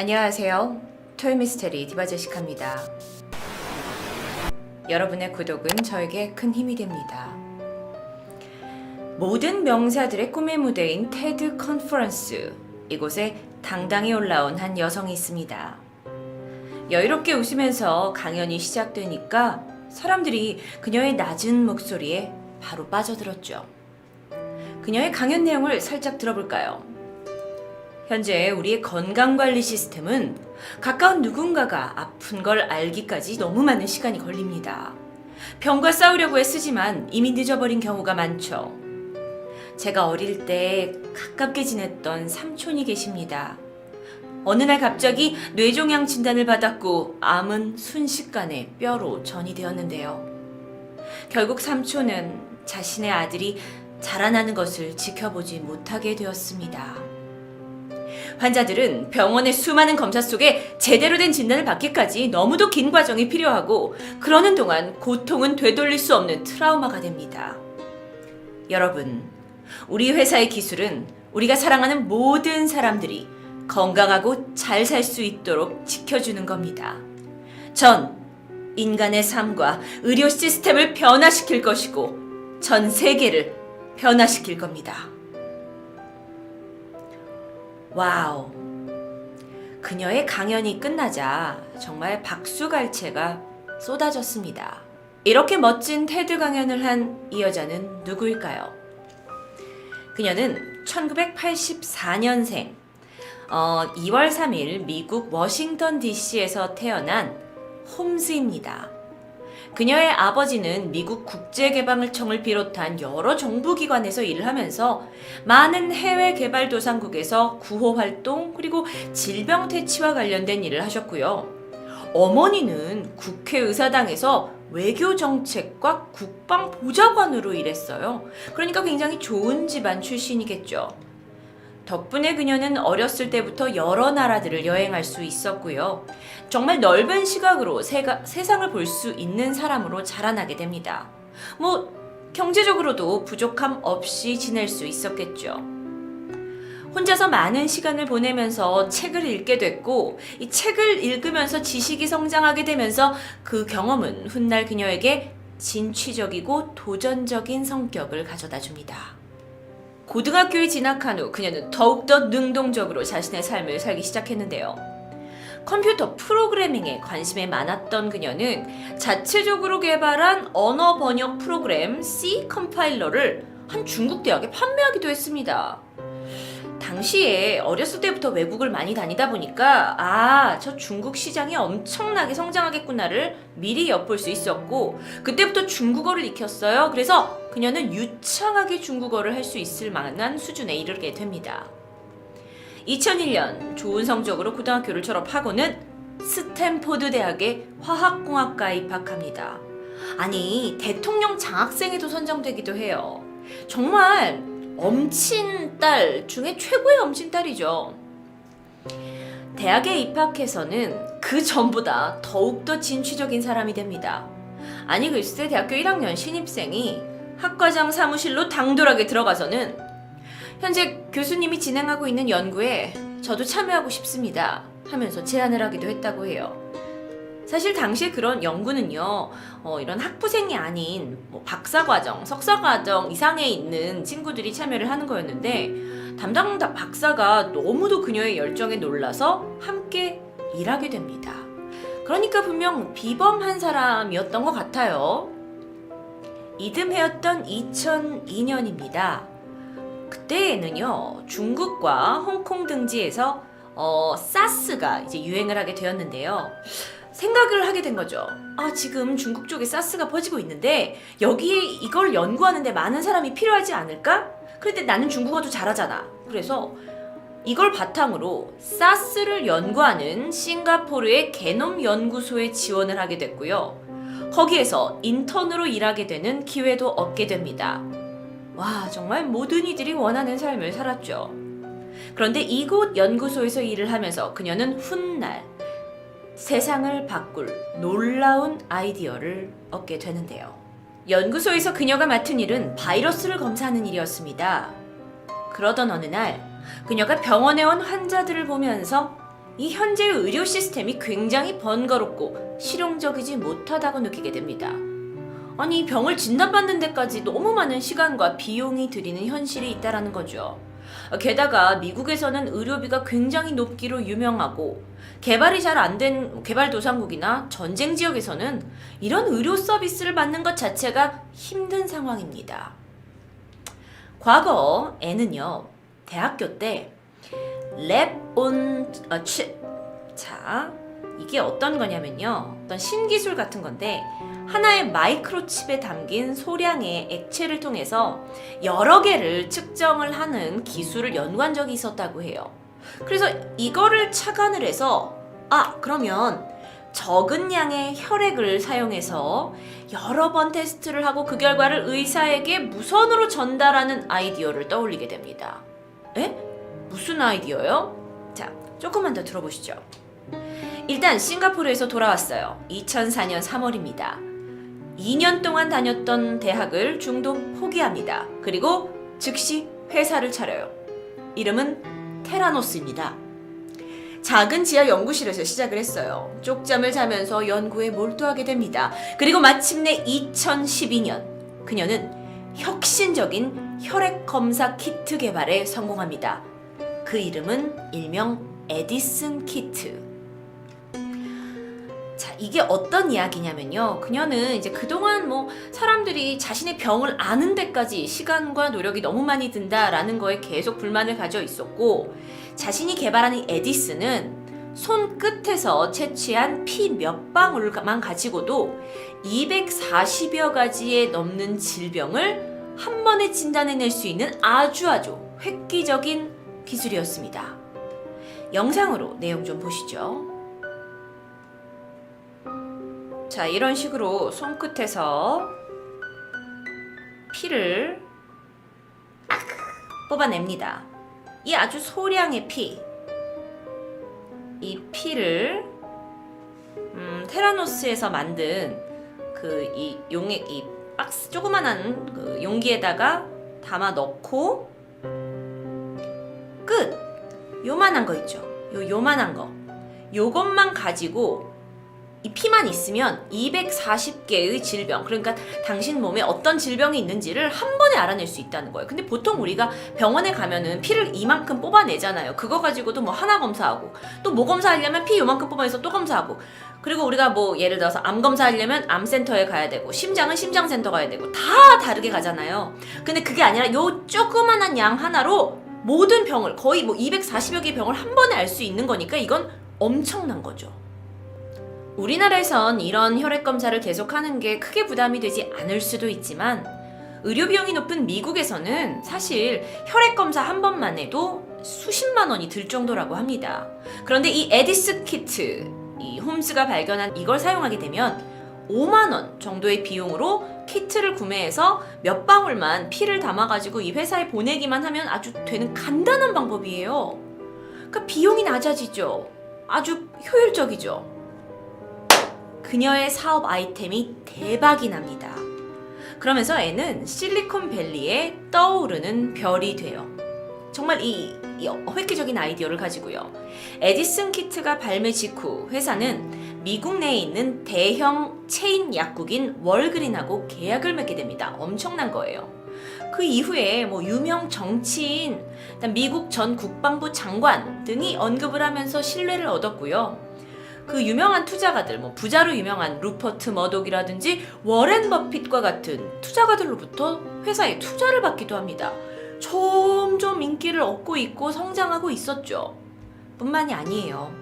안녕하세요. 토요미스테리 디바제시카입니다. 여러분의 구독은 저에게 큰 힘이 됩니다. 모든 명사들의 꿈의 무대인 테드 컨퍼런스, 이곳에 당당히 올라온 한 여성이 있습니다. 여유롭게 웃으면서 강연이 시작되니까 사람들이 그녀의 낮은 목소리에 바로 빠져들었죠. 그녀의 강연 내용을 살짝 들어볼까요? 현재 우리의 건강관리 시스템은 가까운 누군가가 아픈 걸 알기까지 너무 많은 시간이 걸립니다. 병과 싸우려고 애쓰지만 이미 늦어버린 경우가 많죠. 제가 어릴 때 가깝게 지냈던 삼촌이 계십니다. 어느 날 갑자기 뇌종양 진단을 받았고 암은 순식간에 뼈로 전이 되었는데요. 결국 삼촌은 자신의 아들이 자라나는 것을 지켜보지 못하게 되었습니다. 환자들은 병원의 수많은 검사 속에 제대로 된 진단을 받기까지 너무도 긴 과정이 필요하고, 그러는 동안 고통은 되돌릴 수 없는 트라우마가 됩니다. 여러분, 우리 회사의 기술은 우리가 사랑하는 모든 사람들이 건강하고 잘 살 수 있도록 지켜주는 겁니다. 전 인간의 삶과 의료 시스템을 변화시킬 것이고 전 세계를 변화시킬 겁니다. 와우. 그녀의 강연이 끝나자 정말 박수갈채가 쏟아졌습니다. 이렇게 멋진 테드 강연을 한 이 여자는 누구일까요? 그녀는 1984년생 2월 3일 미국 워싱턴 DC에서 태어난 홈즈입니다. 그녀의 아버지는 미국 국제개발청을 비롯한 여러 정부기관에서 일을 하면서 많은 해외 개발도상국에서 구호활동 그리고 질병 퇴치와 관련된 일을 하셨고요. 어머니는 국회의사당에서 외교정책과 국방보좌관으로 일했어요. 그러니까 굉장히 좋은 집안 출신이겠죠. 덕분에 그녀는 어렸을 때부터 여러 나라들을 여행할 수 있었고요. 정말 넓은 시각으로 세상을 볼 수 있는 사람으로 자라나게 됩니다. 경제적으로도 부족함 없이 지낼 수 있었겠죠. 혼자서 많은 시간을 보내면서 책을 읽게 됐고, 이 책을 읽으면서 지식이 성장하게 되면서 그 경험은 훗날 그녀에게 진취적이고 도전적인 성격을 가져다 줍니다. 고등학교에 진학한 후 그녀는 더욱더 능동적으로 자신의 삶을 살기 시작했는데요. 컴퓨터 프로그래밍에 관심이 많았던 그녀는 자체적으로 개발한 언어 번역 프로그램 C 컴파일러를 한 중국 대학에 판매하기도 했습니다. 당시에 어렸을 때부터 외국을 많이 다니다 보니까 저 중국 시장이 엄청나게 성장하겠구나를 미리 엿볼 수 있었고, 그때부터 중국어를 익혔어요. 그래서 그녀는 유창하게 중국어를 할 수 있을 만한 수준에 이르게 됩니다. 2001년 좋은 성적으로 고등학교를 졸업하고는 스탠포드 대학의 화학공학과에 입학합니다. 아니, 대통령 장학생에도 선정되기도 해요. 정말 엄친딸 중에 최고의 엄친딸이죠. 대학에 입학해서는 그 전보다 더욱더 진취적인 사람이 됩니다. 아니 글쎄, 대학교 1학년 신입생이 학과장 사무실로 당돌하게 들어가서는 현재 교수님이 진행하고 있는 연구에 저도 참여하고 싶습니다 하면서 제안을 하기도 했다고 해요. 사실 당시에 그런 연구는요, 이런 학부생이 아닌 박사과정, 석사과정 이상에 있는 친구들이 참여를 하는 거였는데, 담당 박사가 너무도 그녀의 열정에 놀라서 함께 일하게 됩니다. 그러니까 분명 비범한 사람이었던 것 같아요. 이듬해였던 2002년입니다. 그때에는요, 중국과 홍콩 등지에서 사스가 이제 유행을 하게 되었는데요. 생각을 하게 된 거죠. 지금 중국 쪽에 사스가 퍼지고 있는데 여기에 이걸 연구하는데 많은 사람이 필요하지 않을까? 그런데 나는 중국어도 잘하잖아. 그래서 이걸 바탕으로 사스를 연구하는 싱가포르의 게놈 연구소에 지원을 하게 됐고요. 거기에서 인턴으로 일하게 되는 기회도 얻게 됩니다. 와, 정말 모든 이들이 원하는 삶을 살았죠. 그런데 이곳 연구소에서 일을 하면서 그녀는 훗날 세상을 바꿀 놀라운 아이디어를 얻게 되는데요. 연구소에서 그녀가 맡은 일은 바이러스를 검사하는 일이었습니다. 그러던 어느 날 그녀가 병원에 온 환자들을 보면서 이 현재의 의료 시스템이 굉장히 번거롭고 실용적이지 못하다고 느끼게 됩니다. 아니, 병을 진단받는 데까지 너무 많은 시간과 비용이 들이는 현실이 있다라는 거죠. 게다가 미국에서는 의료비가 굉장히 높기로 유명하고 개발이 잘 안 된 개발도상국이나 전쟁 지역에서는 이런 의료 서비스를 받는 것 자체가 힘든 상황입니다. 과거 애는요, 대학교 때 랩 온 칩. 자, 이게 어떤 거냐면요, 어떤 신기술 같은 건데 하나의 마이크로칩에 담긴 소량의 액체를 통해서 여러 개를 측정을 하는 기술을 연구한 적이 있었다고 해요. 그래서 이거를 착안을 해서 그러면 적은 양의 혈액을 사용해서 여러 번 테스트를 하고 그 결과를 의사에게 무선으로 전달하는 아이디어를 떠올리게 됩니다. 에? 무슨 아이디어요? 자, 조금만 더 들어보시죠. 일단 싱가포르에서 돌아왔어요. 2004년 3월입니다. 2년 동안 다녔던 대학을 중도 포기합니다. 그리고 즉시 회사를 차려요. 이름은 테라노스입니다. 작은 지하 연구실에서 시작을 했어요. 쪽잠을 자면서 연구에 몰두하게 됩니다. 그리고 마침내 2012년 그녀는 혁신적인 혈액 검사 키트 개발에 성공합니다. 그 이름은 일명 에디슨 키트. 자, 이게 어떤 이야기냐면요, 그녀는 이제 그동안 사람들이 자신의 병을 아는 데까지 시간과 노력이 너무 많이 든다라는 거에 계속 불만을 가져 있었고, 자신이 개발한 에디슨은 손끝에서 채취한 피 몇 방울만 가지고도 240여 가지에 넘는 질병을 한 번에 진단해낼 수 있는 아주 획기적인 기술이었습니다. 영상으로 내용 좀 보시죠. 자, 이런 식으로 손끝에서 피를 뽑아냅니다. 이 아주 소량의 이 피를 테라노스에서 만든 이 박스 조그만한 그 용기에다가 담아 넣고 끝! 요만한 거 있죠? 요만한 거. 요것만 가지고 이 피만 있으면 240개의 질병, 그러니까 당신 몸에 어떤 질병이 있는지를 한 번에 알아낼 수 있다는 거예요. 근데 보통 우리가 병원에 가면은 피를 이만큼 뽑아내잖아요. 그거 가지고도 하나 검사하고, 또 뭐 검사하려면 피 요만큼 뽑아내서 또 검사하고, 그리고 우리가 예를 들어서 암 검사하려면 암센터에 가야 되고, 심장은 심장센터 가야 되고, 다 다르게 가잖아요. 근데 그게 아니라 요 조그만한 양 하나로 모든 병을, 거의 240여 개의 병을 한 번에 알 수 있는 거니까 이건 엄청난 거죠. 우리나라에선 이런 혈액 검사를 계속하는 게 크게 부담이 되지 않을 수도 있지만, 의료 비용이 높은 미국에서는 사실 혈액 검사 한 번만 해도 수십만 원이 들 정도라고 합니다. 그런데 이 에디슨 키트, 이 홈즈가 발견한 이걸 사용하게 되면 5만 원 정도의 비용으로 키트를 구매해서 몇 방울만 피를 담아가지고 이 회사에 보내기만 하면 아주 되는 간단한 방법이에요. 그러니까 비용이 낮아지죠. 아주 효율적이죠. 그녀의 사업 아이템이 대박이 납니다. 그러면서 애는 실리콘밸리에 떠오르는 별이 돼요. 정말 이 획기적인 아이디어를 가지고요. 에디슨 키트가 발매 직후 회사는 미국 내에 있는 대형 체인 약국인 월그린하고 계약을 맺게 됩니다. 엄청난 거예요. 그 이후에 유명 정치인, 미국 전 국방부 장관 등이 언급을 하면서 신뢰를 얻었고요. 그 유명한 투자가들, 부자로 유명한 루퍼트 머독이라든지 워렌 버핏과 같은 투자가들로부터 회사에 투자를 받기도 합니다. 점점 인기를 얻고 있고 성장하고 있었죠. 뿐만이 아니에요.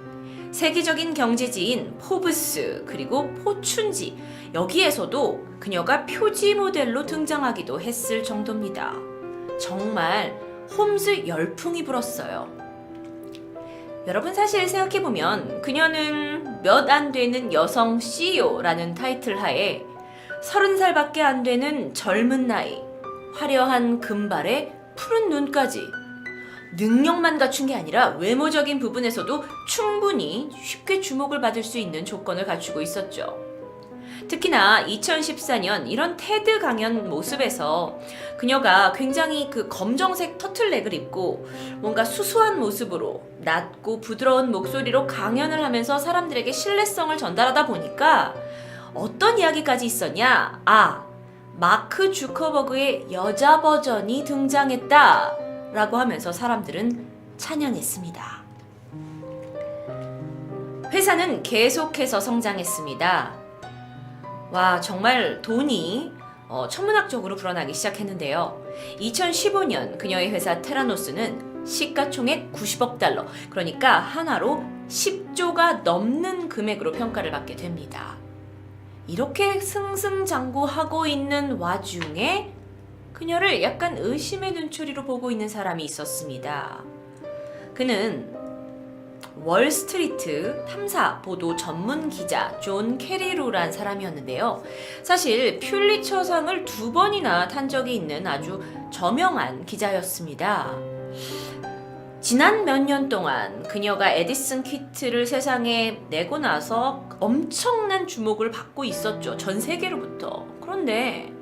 세계적인 경제지인 포브스 그리고 포춘지, 여기에서도 그녀가 표지 모델로 등장하기도 했을 정도입니다. 정말 홈즈 열풍이 불었어요. 여러분, 사실 생각해보면 그녀는 몇 안 되는 여성 CEO라는 타이틀 하에 30살밖에 안 되는 젊은 나이, 화려한 금발에 푸른 눈까지, 능력만 갖춘 게 아니라 외모적인 부분에서도 충분히 쉽게 주목을 받을 수 있는 조건을 갖추고 있었죠. 특히나 2014년 이런 테드 강연 모습에서 그녀가 굉장히 그 검정색 터틀넥을 입고 뭔가 수수한 모습으로 낮고 부드러운 목소리로 강연을 하면서 사람들에게 신뢰성을 전달하다 보니까 어떤 이야기까지 있었냐? 마크 주커버그의 여자 버전이 등장했다 라고 하면서 사람들은 찬양했습니다. 회사는 계속해서 성장했습니다. 와, 정말 돈이 천문학적으로 불어나기 시작했는데요. 2015년 그녀의 회사 테라노스는 시가총액 90억 달러, 그러니까 한화로 10조가 넘는 금액으로 평가를 받게 됩니다. 이렇게 승승장구하고 있는 와중에 그녀를 약간 의심의 눈초리로 보고 있는 사람이 있었습니다. 그는 월스트리트 탐사 보도 전문 기자 존 캐리로란 사람이었는데요. 사실 퓰리처상을 2번이나 탄 적이 있는 아주 저명한 기자였습니다. 지난 몇 년 동안 그녀가 에디슨 키트를 세상에 내고 나서 엄청난 주목을 받고 있었죠. 전 세계로부터. 그런데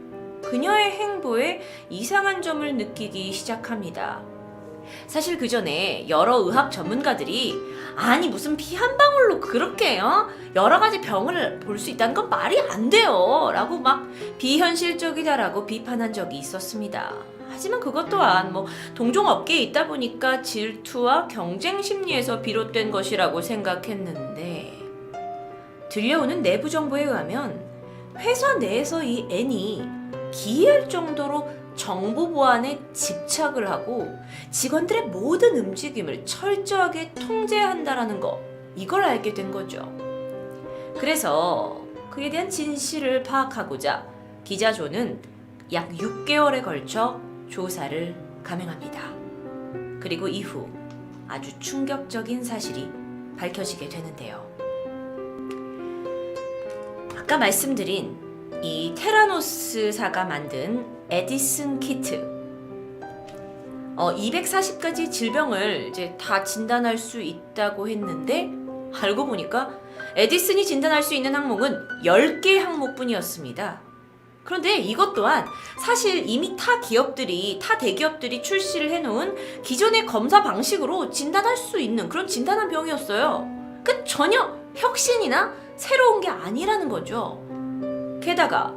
그녀의 행보에 이상한 점을 느끼기 시작합니다. 사실 그 전에 여러 의학 전문가들이 아니 무슨 피 한 방울로 그렇게 여러 가지 병을 볼 수 있다는 건 말이 안 돼요 라고 막 비현실적이다라고 비판한 적이 있었습니다. 하지만 그것 또한 동종업계에 있다 보니까 질투와 경쟁 심리에서 비롯된 것이라고 생각했는데, 들려오는 내부 정보에 의하면 회사 내에서 이 앤이 기이할 정도로 정보 보안에 집착을 하고 직원들의 모든 움직임을 철저하게 통제한다라는 거, 이걸 알게 된 거죠. 그래서 그에 대한 진실을 파악하고자 기자 존은 약 6개월에 걸쳐 조사를 감행합니다. 그리고 이후 아주 충격적인 사실이 밝혀지게 되는데요. 아까 말씀드린 이 테라노스사가 만든 에디슨 키트, 240가지 질병을 이제 다 진단할 수 있다고 했는데 알고 보니까 에디슨이 진단할 수 있는 항목은 10개 항목뿐이었습니다. 그런데 이것 또한 사실 이미 타 대기업들이 출시를 해놓은 기존의 검사 방식으로 진단할 수 있는 그런 진단한 병이었어요. 그러니까 전혀 혁신이나 새로운 게 아니라는 거죠. 게다가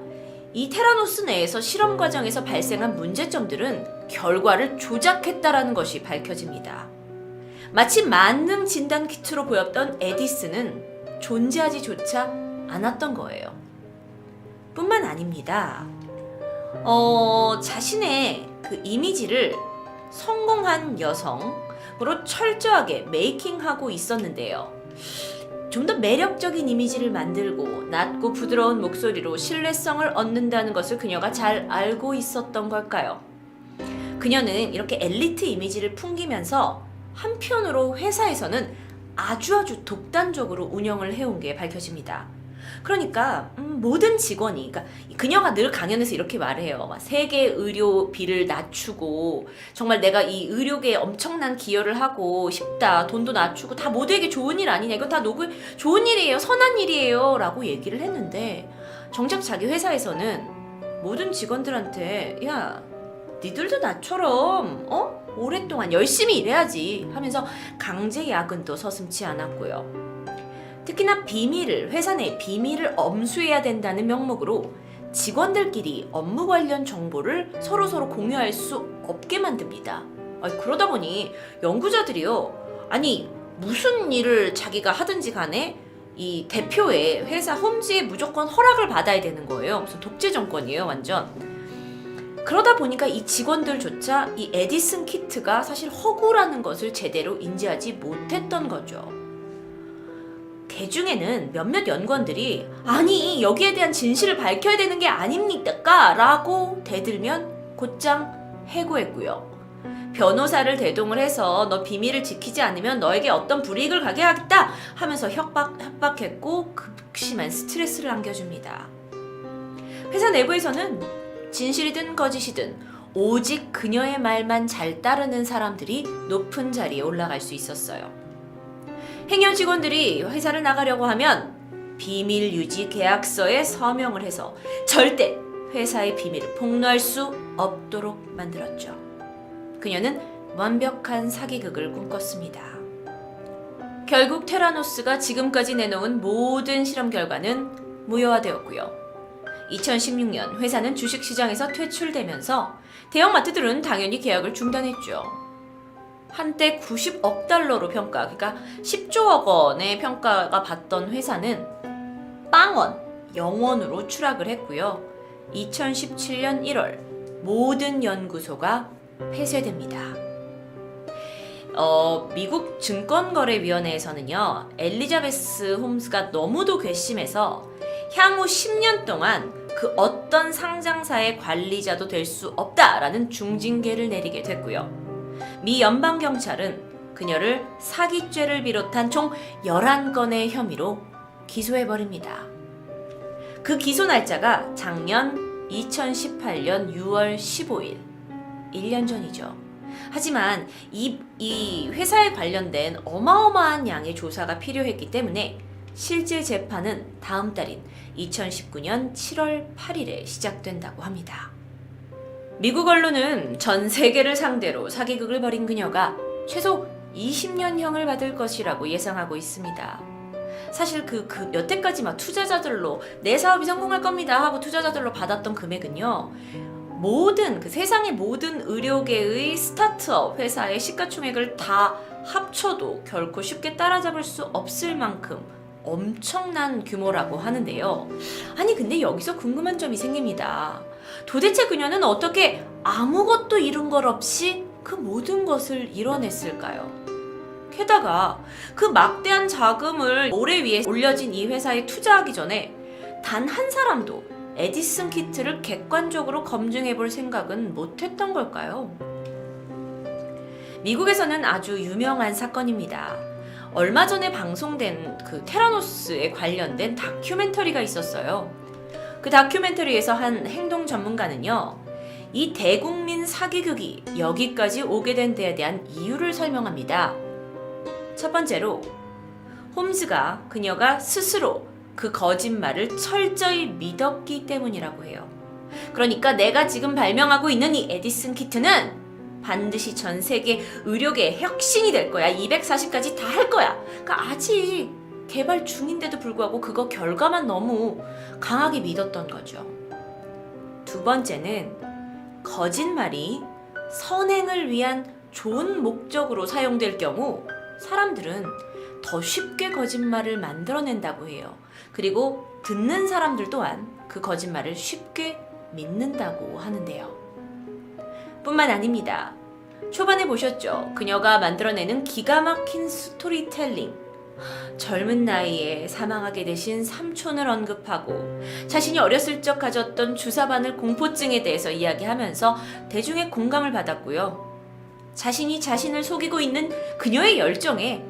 이 테라노스 내에서 실험 과정에서 발생한 문제점들은 결과를 조작했다라는 것이 밝혀집니다. 마치 만능 진단 키트로 보였던 에디슨은 존재하지조차 않았던 거예요. 뿐만 아닙니다. 자신의 그 이미지를 성공한 여성으로 철저하게 메이킹하고 있었는데요. 좀 더 매력적인 이미지를 만들고 낮고 부드러운 목소리로 신뢰성을 얻는다는 것을 그녀가 잘 알고 있었던 걸까요? 그녀는 이렇게 엘리트 이미지를 풍기면서 한편으로 회사에서는 아주 독단적으로 운영을 해온 게 밝혀집니다. 그러니까 모든 직원이, 그러니까 그녀가 늘 강연에서 이렇게 말해요. 세계 의료비를 낮추고 정말 내가 이 의료계에 엄청난 기여를 하고 싶다. 돈도 낮추고 다 모두에게 좋은 일 아니냐. 이건 다 좋은 일이에요. 선한 일이에요. 라고 얘기를 했는데 정작 자기 회사에서는 모든 직원들한테 야, 니들도 나처럼 오랫동안 열심히 일해야지 하면서 강제 야근도 서슴지 않았고요. 특히나 회사 내 비밀을 엄수해야 된다는 명목으로 직원들끼리 업무 관련 정보를 서로 공유할 수 없게 만듭니다. 그러다 보니 연구자들이요, 아니 무슨 일을 자기가 하든지 간에 이 대표의 회사 홈지에 무조건 허락을 받아야 되는 거예요. 무슨 독재 정권이에요, 완전. 그러다 보니까 이 직원들조차 이 에디슨 키트가 사실 허구라는 것을 제대로 인지하지 못했던 거죠. 개중에는 몇몇 연구원들이 아니 여기에 대한 진실을 밝혀야 되는 게 아닙니까? 라고 대들면 곧장 해고했고요. 변호사를 대동을 해서 너 비밀을 지키지 않으면 너에게 어떤 불이익을 가게 하겠다 하면서 협박했고 극심한 스트레스를 안겨줍니다. 회사 내부에서는 진실이든 거짓이든 오직 그녀의 말만 잘 따르는 사람들이 높은 자리에 올라갈 수 있었어요. 행여 직원들이 회사를 나가려고 하면 비밀 유지 계약서에 서명을 해서 절대 회사의 비밀을 폭로할 수 없도록 만들었죠. 그녀는 완벽한 사기극을 꿈꿨습니다. 결국 테라노스가 지금까지 내놓은 모든 실험 결과는 무효화되었고요. 2016년 회사는 주식시장에서 퇴출되면서 대형마트들은 당연히 계약을 중단했죠. 한때 90억 달러로 평가, 그러니까 10조억 원의 평가가 받던 회사는 빵원, 0원으로 추락을 했고요. 2017년 1월 모든 연구소가 폐쇄됩니다. 미국 증권거래위원회에서는요, 엘리자베스 홈스가 너무도 괘씸해서 향후 10년 동안 그 어떤 상장사의 관리자도 될 수 없다라는 중징계를 내리게 됐고요. 미 연방경찰은 그녀를 사기죄를 비롯한 총 11건의 혐의로 기소해버립니다. 그 기소 날짜가 작년 2018년 6월 15일, 1년 전이죠. 하지만 이 회사에 관련된 어마어마한 양의 조사가 필요했기 때문에 실제 재판은 다음 달인 2019년 7월 8일에 시작된다고 합니다. 미국 언론은 전 세계를 상대로 사기극을 벌인 그녀가 최소 20년형을 받을 것이라고 예상하고 있습니다. 사실 여태까지 막 투자자들로 내 사업이 성공할 겁니다 하고 투자자들로 받았던 금액은요, 세상의 모든 의료계의 스타트업 회사의 시가총액을 다 합쳐도 결코 쉽게 따라잡을 수 없을 만큼 엄청난 규모라고 하는데요. 아니 근데 여기서 궁금한 점이 생깁니다. 도대체 그녀는 어떻게 아무것도 잃은 것 없이 그 모든 것을 이뤄냈을까요? 게다가 그 막대한 자금을 모래 위에 올려진 이 회사에 투자하기 전에 단 한 사람도 에디슨 키트를 객관적으로 검증해 볼 생각은 못했던 걸까요? 미국에서는 아주 유명한 사건입니다. 얼마 전에 방송된 그 테라노스에 관련된 다큐멘터리가 있었어요. 그 다큐멘터리에서 한 행동 전문가는요, 이 대국민 사기극이 여기까지 오게 된 데에 대한 이유를 설명합니다. 첫 번째로, 홈즈가 그녀가 스스로 그 거짓말을 철저히 믿었기 때문이라고 해요. 그러니까 내가 지금 발명하고 있는 이 에디슨 키트는 반드시 전 세계 의료계의 혁신이 될 거야. 240까지 다 할 거야. 그러니까 아직 개발 중인데도 불구하고 그거 결과만 너무 강하게 믿었던 거죠. 두 번째는 거짓말이 선행을 위한 좋은 목적으로 사용될 경우 사람들은 더 쉽게 거짓말을 만들어낸다고 해요. 그리고 듣는 사람들 또한 그 거짓말을 쉽게 믿는다고 하는데요. 뿐만 아닙니다. 초반에 보셨죠? 그녀가 만들어내는 기가 막힌 스토리텔링. 젊은 나이에 사망하게 되신 삼촌을 언급하고 자신이 어렸을 적 가졌던 주사바늘 공포증에 대해서 이야기하면서 대중의 공감을 받았고요. 자신이 자신을 속이고 있는 그녀의 열정에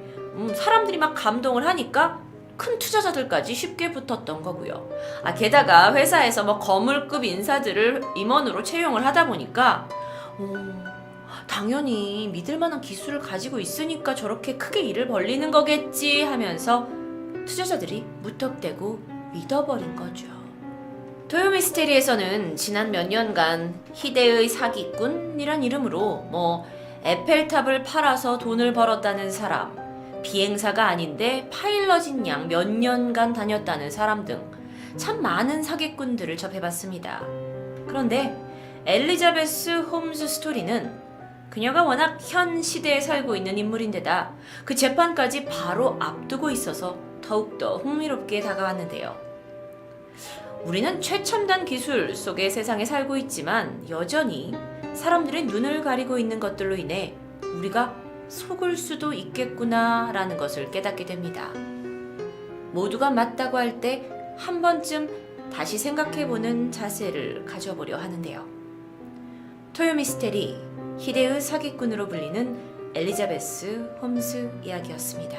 사람들이 막 감동을 하니까 큰 투자자들까지 쉽게 붙었던 거고요. 게다가 회사에서 거물급 인사들을 임원으로 채용을 하다 보니까 당연히 믿을 만한 기술을 가지고 있으니까 저렇게 크게 일을 벌리는 거겠지 하면서 투자자들이 무턱대고 믿어버린 거죠. 토요미스테리에서는 지난 몇 년간 희대의 사기꾼이란 이름으로 에펠탑을 팔아서 돈을 벌었다는 사람, 비행사가 아닌데 파일럿인 양 몇 년간 다녔다는 사람 등 참 많은 사기꾼들을 접해봤습니다. 그런데 엘리자베스 홈즈 스토리는 그녀가 워낙 현 시대에 살고 있는 인물인데다 그 재판까지 바로 앞두고 있어서 더욱더 흥미롭게 다가왔는데요. 우리는 최첨단 기술 속의 세상에 살고 있지만 여전히 사람들의 눈을 가리고 있는 것들로 인해 우리가 속을 수도 있겠구나 라는 것을 깨닫게 됩니다. 모두가 맞다고 할 때 한 번쯤 다시 생각해보는 자세를 가져보려 하는데요. 토요미스테리, 희대의 사기꾼으로 불리는 엘리자베스 홈즈 이야기였습니다.